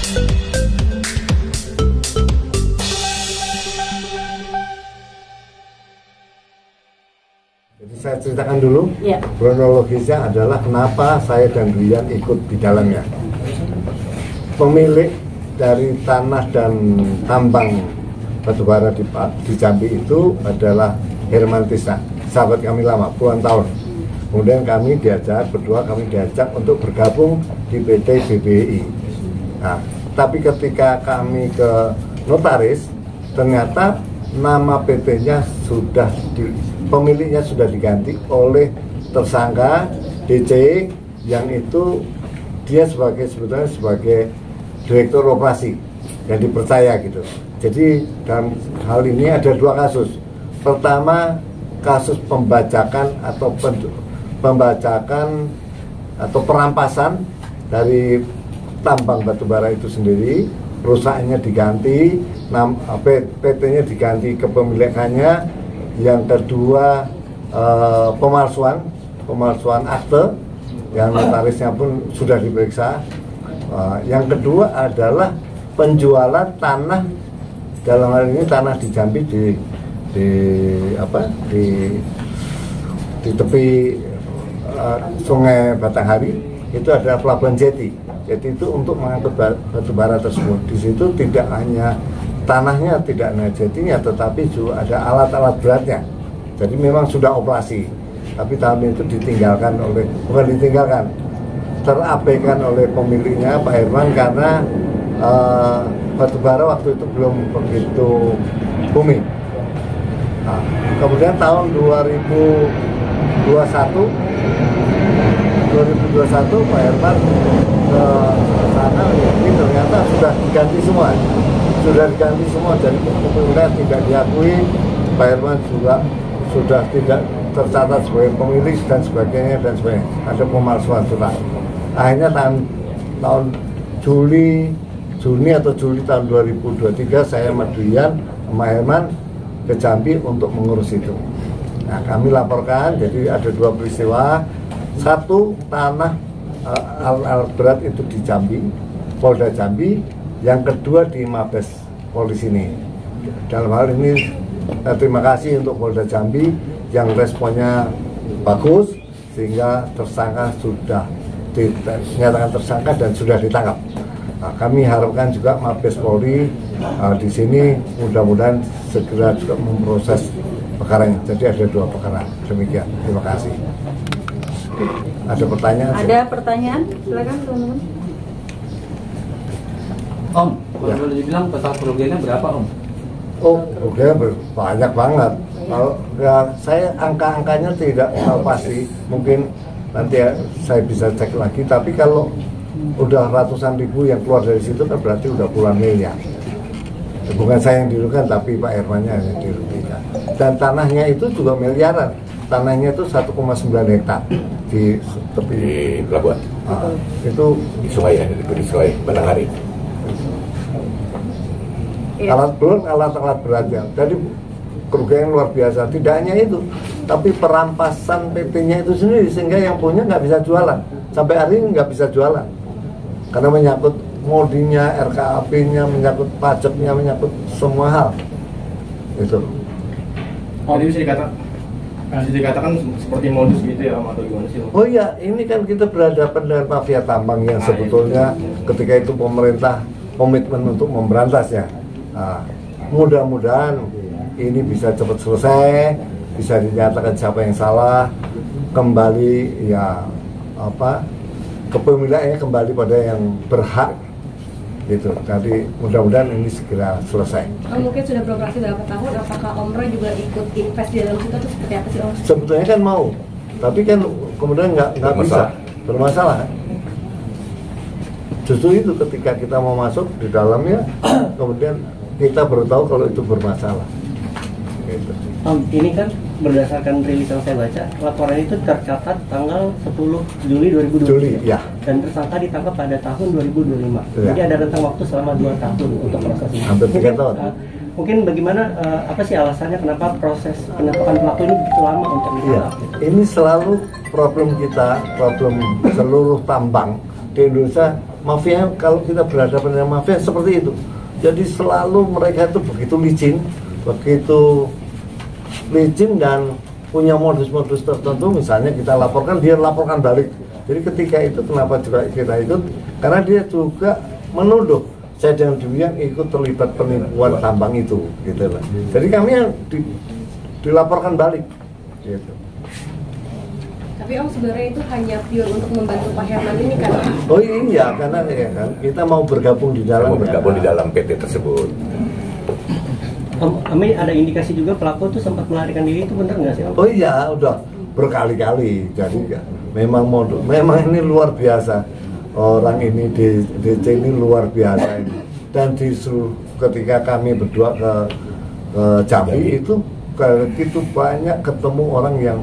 Jadi saya ceritakan dulu, ya. Kronologisnya adalah kenapa saya dan Rian ikut di dalamnya. Pemilik dari tanah dan tambang batubara di Jambi itu adalah Herman Tisna, sahabat kami lama, puluhan tahun. Kemudian kami diajak untuk bergabung di PT BBI. Nah, tapi ketika kami ke notaris, ternyata nama PT-nya pemiliknya sudah diganti oleh tersangka DC, yang itu dia sebetulnya sebagai direktur operasi yang dipercaya gitu. Jadi dalam hal ini ada dua kasus. Pertama, kasus pembajakan atau perampasan dari tambang batubara itu sendiri. Perusahaannya diganti, PT-nya diganti kepemilikannya. Yang kedua, pemalsuan akte, yang notarisnya pun sudah diperiksa. Yang kedua adalah penjualan tanah, dalam hal ini tanah di Jambi di tepi Sungai Batanghari, itu ada pelabuhan jeti. Jadi itu untuk mengangkut batu bara tersebut. Di situ tidak hanya tanahnya, tidak hanya jetinya, tetapi juga ada alat-alat beratnya. Jadi memang sudah operasi, tapi tahun itu terabaikan oleh pemiliknya Pak Herman, karena batubara waktu itu belum begitu booming. Nah, kemudian tahun 2021 Pak Herman ke sana, ini ternyata sudah diganti semua. Jadi pemiliknya tidak diakui, Pak Herman juga sudah tidak tercatat sebagai pemilik dan sebagainya. Ada pemalsuan surat. Akhirnya tahun Juni tahun 2023 saya Madrian sama Herman ke Jambi untuk mengurus itu. Nah, kami laporkan, jadi ada dua peristiwa. Satu, tanah alat berat itu di Jambi, Polda Jambi. Yang kedua di Mabes Polisi ini. Dalam hal ini terima kasih untuk Polda Jambi yang responnya bagus, sehingga tersangka sudah dinyatakan tersangka dan sudah ditangkap. Nah, kami harapkan juga Mabes Polri di sini mudah-mudahan segera juga memproses perkaranya. Jadi ada dua perkara. Demikian. Terima kasih. Ada pertanyaan? Ada pertanyaan? Silakan teman-teman. Om, kalau boleh dibilang total kerugiannya berapa, Om? Oh, kerugiannya banyak banget. Kalau ya, saya angka-angkanya tidak tahu pasti, mungkin nanti saya bisa cek lagi. Tapi kalau udah ratusan ribu yang keluar dari situ kan berarti udah puluhan miliar. Bukan saya yang dirugikan, tapi Pak Hermannya yang dirugikan. Dan tanahnya itu juga miliaran. Tanahnya itu 1,9 hektar di tepi pelabuhan. Itu di sungai ya, di sungai Batanghari. Alat-alat beratnya. Jadi kerugian luar biasa. Tidak hanya itu, tapi perampasan PT-nya itu sendiri, sehingga yang punya nggak bisa jualan. Sampai hari ini nggak bisa jualan karena menyangkut modinya, RKAP-nya, menyangkut pajaknya, menyangkut semua hal. Itu. Jadi bisa dikatakan seperti modus gitu ya, atau gimana sih? Oh iya, ini kan kita berhadapan dengan mafia tambang yang sebetulnya ketika itu pemerintah komitmen untuk memberantasnya. Nah, mudah-mudahan ini bisa cepat selesai, bisa dinyatakan siapa yang salah, kembali kepemilikannya kembali pada yang berhak gitu. Jadi mudah-mudahan ini segera selesai. Mungkin sudah beroperasi berapa tahun, apakah Om Roy juga ikut invest di dalam situ atau seperti apa sih Om? Sebetulnya kan mau, tapi kan kemudian nggak bisa, bermasalah. Justru itu ketika kita mau masuk di dalamnya, kemudian kita baru tahu kalau itu bermasalah. Gitu. Ini kan berdasarkan rilis yang saya baca, laporan itu tercatat tanggal 10 Juli 2020. Juli, ya. Dan tersangka ditangkap pada tahun 2025. Ya. Jadi ada rentang waktu selama 2 tahun untuk proses ini. Hampir 3 tahun. Mungkin bagaimana, apa sih alasannya kenapa proses penangkapan pelaku ini begitu lama untuk ditangkap? Ya. Ini selalu problem kita, problem seluruh tambang di Indonesia mafia, kalau kita berhadapan dengan mafia seperti itu. Jadi selalu mereka itu begitu licin dan punya modus-modus tertentu. Misalnya kita laporkan, dia laporkan balik. Jadi ketika itu kenapa juga kita ikut, karena dia juga menuduh saya dengan Demian ikut terlibat penipuan tambang itu, gitu lah. Jadi kami yang dilaporkan balik, gitu. Tapi Om sebenarnya itu hanya pure untuk membantu Pak Herman ini kan? Oh iya, karena ya kan kita mau bergabung di dalam PT tersebut. Om, ada indikasi juga pelaku tuh sempat melarikan diri, itu benar nggak sih Om? Oh iya, udah berkali-kali. Jadi memang ini luar biasa. Orang ini DC ini luar biasa ini. Dan ketika kami berdua ke Jambi itu begitu banyak ketemu orang yang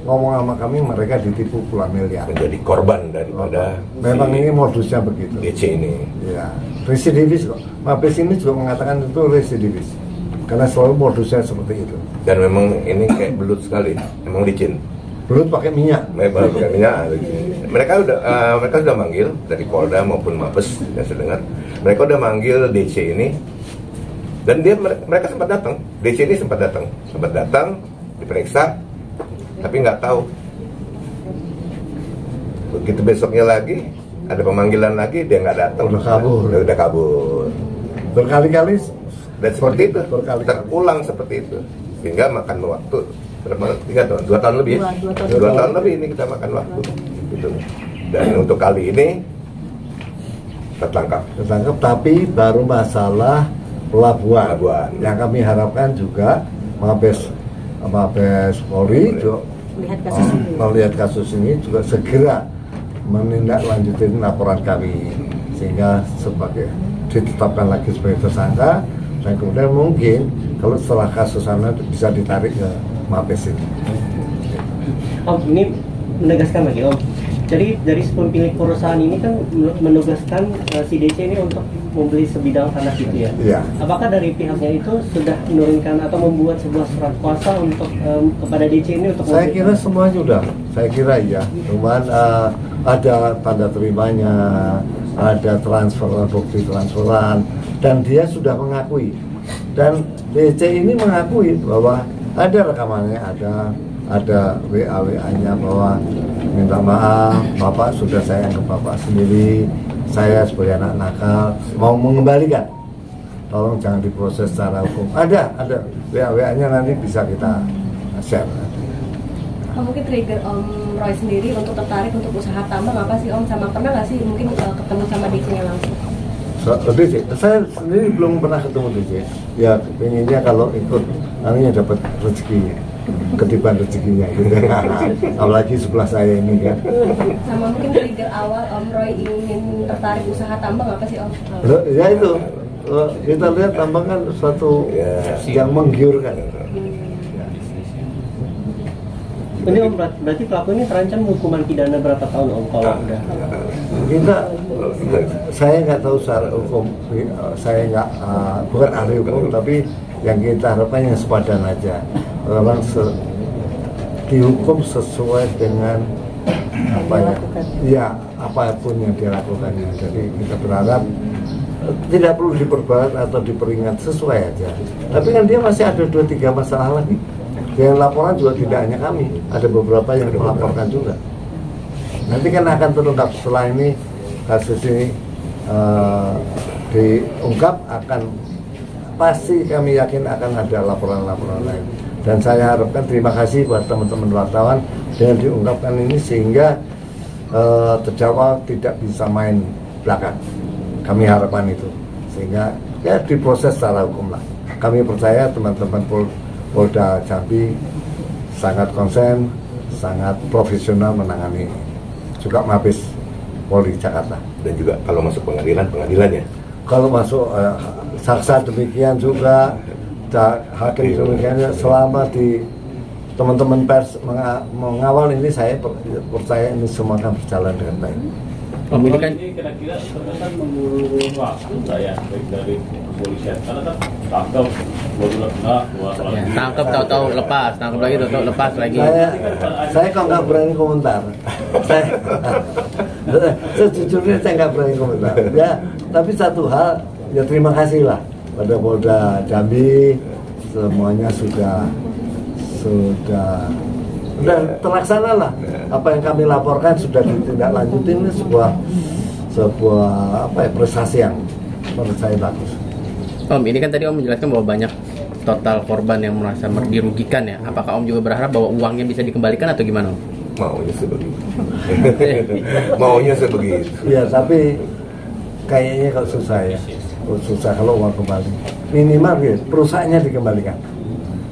ngomong sama kami mereka ditipu puluhan miliar. Menjadi korban daripada memang ini modusnya begitu. DC ini. Ya, residivis kok. Mabes ini juga mengatakan itu residivis. Karena selalu modusnya seperti itu. Dan memang ini kayak belut sekali, memang licin. Belut pakai minyak. Memang pakai minyak. Mereka sudah manggil dari Polda maupun Mabes, yang saya dengar. Mereka udah manggil DC ini. Dan mereka sempat datang. DC ini sempat datang, diperiksa, tapi nggak tahu. Begitu besoknya lagi ada pemanggilan lagi, dia nggak datang. Udah kabur. Berkali-kali. Dan seperti itu, terulang seperti itu, sehingga makan waktu berapa? 2 tahun lebih. 2 tahun lebih ini kita makan waktu. Gitu. Dan untuk kali ini tertangkap, tapi baru masalah pelabuhan. Yang kami harapkan juga Mabes Polri juga melihat kasus ini juga segera menindaklanjuti laporan kami sehingga ditetapkan lagi sebagai tersangka, dan kemudian mungkin kalau setelah kasus sana bisa ditarik ke Mabes ini. Om, ini menegaskan lagi Om. Jadi dari pemilik perusahaan ini kan menugaskan si DC ini untuk membeli sebidang tanah itu ya. Iya. Apakah dari pihaknya itu sudah menurunkan atau membuat sebuah surat kuasa untuk kepada DC ini untuk? Saya kira semuanya sudah. Saya kira iya. Cuman ada tanda terimanya, ada bukti transferan, dan dia sudah mengakui. Dan DC ini mengakui bahwa ada rekamannya, ada WA-nya bahwa minta maaf, Bapak sudah saya anggap Bapak sendiri, saya sebagai anak nakal mau mengembalikan, tolong jangan diproses secara hukum. Ada WA-nya nanti bisa kita share. Mungkin trigger Om Roy sendiri untuk tertarik untuk usaha tambang apa sih Om? Sama pernah nggak sih mungkin ketemu sama DC-nya langsung? DC, saya sendiri belum pernah ketemu DC. Ya pengennya kalau ikut nantinya dapat rezeki, ketiban rezekinya gitu. Apalagi sebelah saya ini kan. Sama mungkin trigger awal Om Roy ingin tertarik usaha tambang apa sih Om? Ya itu, kita lihat tambang kan suatu yang menggiurkan. Ini Om, berarti pelaku ini terancam hukuman pidana berapa tahun Om kalau udah? Saya nggak tahu secara hukum, saya nggak bukan ahli hukum, tapi yang kita harapkan yang sepadan aja, orang dihukum sesuai dengan apapun yang dia lakukan. Jadi kita berharap tidak perlu diperberat atau diperingat, sesuai aja. Tapi kan dia masih ada 2-3 masalah lagi. Yang laporan juga tidak hanya kami, ada beberapa yang melaporkan juga. Nanti kan akan terungkap setelah ini kasus ini diungkap, pasti kami yakin akan ada laporan-laporan lain. Dan saya harapkan, terima kasih buat teman-teman wartawan dengan diungkapkan ini sehingga terdakwa tidak bisa main belakang. Kami harapkan itu sehingga ya diproses secara hukum lah. Kami percaya teman-teman Polda Jambi sangat konsen, sangat profesional menangani, juga Mabes Polri Jakarta. Dan juga kalau masuk pengadilannya. Kalau masuk saksa demikian juga, hakim demikian, selama di teman-teman pers mengawal ini, saya percaya ini semua akan berjalan dengan baik. Om, ini kan kira-kira terkesan mengulur waktu ya, baik dari kepolisian, karena kan tangkap tangkap tahu-tahu lepas, tangkap lagi tahu-tahu lepas lagi. Saya kok nggak berani komentar. Sejujurnya saya nggak berani komentar. Ya, tapi satu hal, ya terima kasih lah pada Polda Jambi, semuanya sudah terlaksana lah. Apa yang kami laporkan sudah ditindaklanjuti. Ini sebuah prestasi yang menurut saya bagus. Om, ini kan tadi Om menjelaskan bahwa banyak total korban yang merasa dirugikan ya. Apakah Om juga berharap bahwa uangnya bisa dikembalikan atau gimana Om? Maunya sebegitu. Maunya sebegitu. Ya, tapi kayaknya kalau susah ya. Susah kalau uang kembali. Minimal ya, perusahaannya dikembalikan.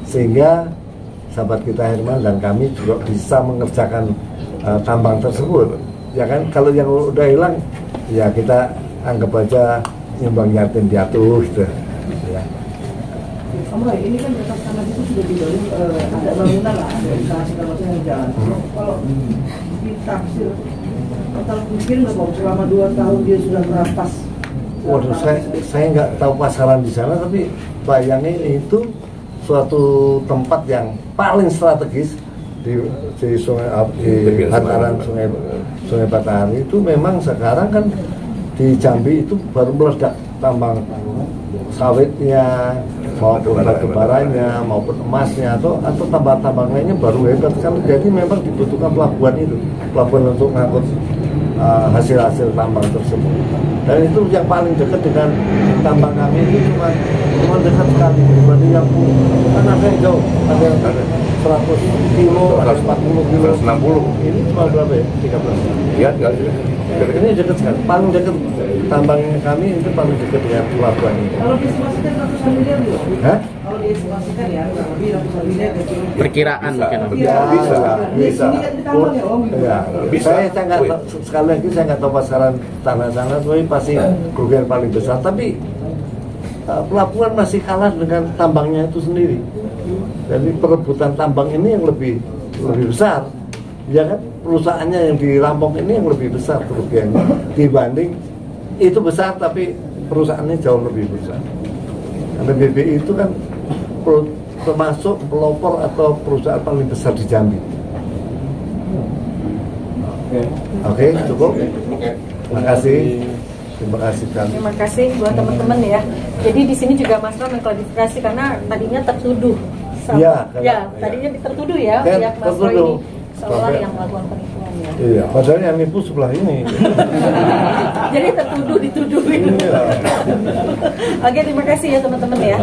Sehingga sahabat kita Herman dan kami juga bisa mengerjakan tambang tersebut. Ya kan, kalau yang udah hilang, ya kita anggap aja nyumbang yatim piatu gitu. Ya. Kamu ini kan dekat sana itu sudah dibangun ada bangunan lah, ada usaha segala macam yang jalan. Kalau ditaksir total mungkin nggak mau selama 2 tahun dia sudah merampas. Waduh, saya nggak tahu pasaran di sana, tapi bayangin itu suatu tempat yang paling strategis di sungai di bantaran sungai Batanghari itu. Memang sekarang kan di Jambi itu baru meledak tambang sawitnya maupun batu baranya maupun emasnya atau tambang-tambang lainnya baru hebat kan. Jadi memang dibutuhkan pelabuhan untuk mengangkut hasil-hasil tambang tersebut. Dan itu yang paling dekat dengan tambang kami itu cuma dekat sekali dibanding yang kan ada yang jauh, ada yang 100 kilo, ada 40 kilo, 160. Ini cuma berapa ya? 13. Iya, enggak sih. Ini dekat sekali, paling dekat tambang kami itu paling dekat dengan pelabuhan ini. Kalau diestimasikan ratusan miliar loh. Hah? Kalau diestimasikan ya lebih ratusan miliar kecil. Perkiraan mungkin Om. Ya, bisa. Ini kan ditambang ya Om. Ya, Bisa. saya nggak sekali lagi saya nggak tahu pasaran tanah sana, tapi pasti kerugian paling besar. Tapi pelabuhan masih kalah dengan tambangnya itu sendiri. Jadi perebutan tambang ini yang lebih besar, ya kan? Perusahaannya yang dirampok ini yang lebih besar kerugiannya dibanding itu besar, tapi perusahaannya jauh lebih besar. Karena BBI itu kan termasuk pelopor atau perusahaan paling besar di Jambi. Oke, cukup. Terima kasih. Terima kasih kami. Terima kasih buat teman-teman ya. Jadi di sini juga Mas Ram mengklarifikasi karena tadinya tertuduh. Iya, tadinya tertuduh ya kan, pihak Mas Roy tertuduh. ini seolah yang melakukan penipuan ya. Iya, padahal yang nipu sebelah ini. Jadi tertuduh dituduhin. Iya. Oke, terima kasih ya teman-teman ya.